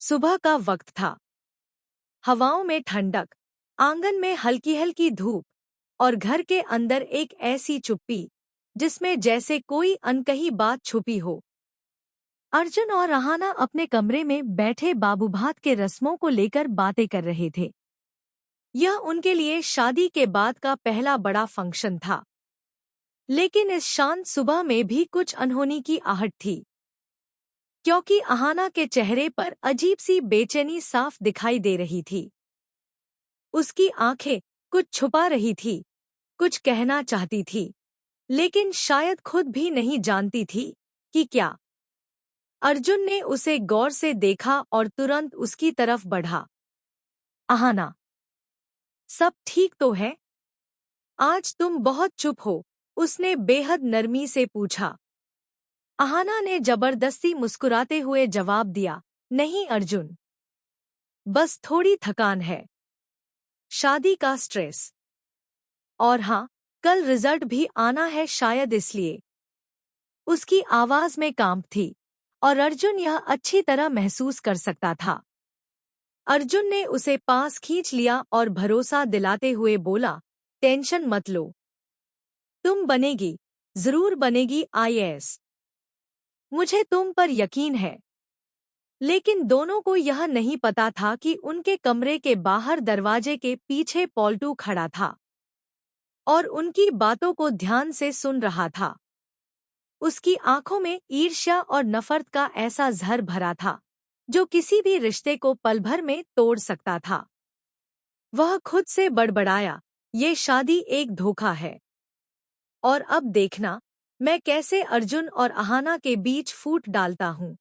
सुबह का वक्त था। हवाओं में ठंडक, आंगन में हल्की हल्की धूप और घर के अंदर एक ऐसी चुप्पी जिसमें जैसे कोई अनकही बात छुपी हो। अर्जुन और रहाना अपने कमरे में बैठे बाबूभात के रस्मों को लेकर बातें कर रहे थे। यह उनके लिए शादी के बाद का पहला बड़ा फंक्शन था। लेकिन इस शांत सुबह में भी कुछ अनहोनी की आहट थी, क्योंकि अहाना के चेहरे पर अजीब सी बेचैनी साफ दिखाई दे रही थी। उसकी आंखें कुछ छुपा रही थी, कुछ कहना चाहती थी, लेकिन शायद खुद भी नहीं जानती थी कि क्या। अर्जुन ने उसे गौर से देखा और तुरंत उसकी तरफ बढ़ा। अहाना, सब ठीक तो है? आज तुम बहुत चुप हो, उसने बेहद नरमी से पूछा। अहाना ने जबरदस्ती मुस्कुराते हुए जवाब दिया, नहीं अर्जुन, बस थोड़ी थकान है, शादी का स्ट्रेस। और हाँ, कल रिजल्ट भी आना है, शायद इसलिए। उसकी आवाज में कांप थी और अर्जुन यह अच्छी तरह महसूस कर सकता था। अर्जुन ने उसे पास खींच लिया और भरोसा दिलाते हुए बोला, टेंशन मत लो, तुम बनेगी, जरूर बनेगी आईएएस। मुझे तुम पर यकीन है। लेकिन दोनों को यह नहीं पता था कि उनके कमरे के बाहर दरवाजे के पीछे पॉल्टू खड़ा था और उनकी बातों को ध्यान से सुन रहा था। उसकी आंखों में ईर्ष्या और नफरत का ऐसा जहर भरा था जो किसी भी रिश्ते को पल भर में तोड़ सकता था। वह खुद से बड़बड़ाया, ये शादी एक धोखा है। और अब देखना, मैं कैसे अर्जुन और अहाना के बीच फूट डालता हूँ।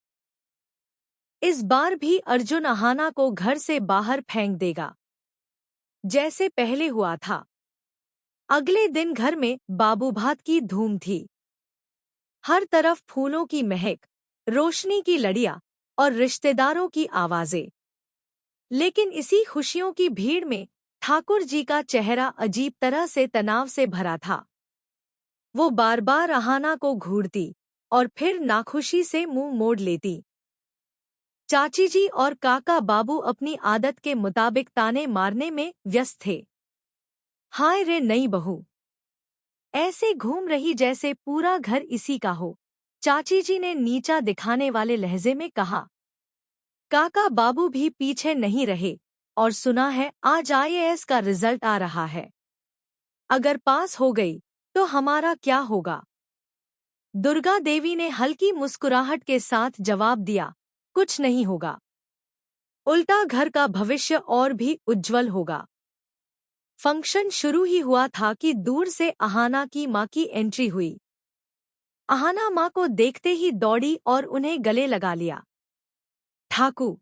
इस बार भी अर्जुन अहाना को घर से बाहर फेंक देगा, जैसे पहले हुआ था। अगले दिन घर में बाबूभात की धूम थी। हर तरफ फूलों की महक, रोशनी की लड़ियां और रिश्तेदारों की आवाजें। लेकिन इसी खुशियों की भीड़ में ठाकुर जी का चेहरा अजीब तरह से तनाव से भरा था। वो बार बार अहाना को घूरती और फिर नाखुशी से मुंह मोड़ लेती। चाची जी और काका बाबू अपनी आदत के मुताबिक ताने मारने में व्यस्त थे। हाय रे नई बहू, ऐसे घूम रही जैसे पूरा घर इसी का हो, चाची जी ने नीचा दिखाने वाले लहजे में कहा। काका बाबू भी पीछे नहीं रहे, और सुना है आज आईएएस का रिजल्ट आ रहा है। अगर पास हो गई तो हमारा क्या होगा? दुर्गा देवी ने हल्की मुस्कुराहट के साथ जवाब दिया, कुछ नहीं होगा, उल्टा घर का भविष्य और भी उज्जवल होगा। फंक्शन शुरू ही हुआ था कि दूर से अहाना की मां की एंट्री हुई। अहाना मां को देखते ही दौड़ी और उन्हें गले लगा लिया। ठाकू,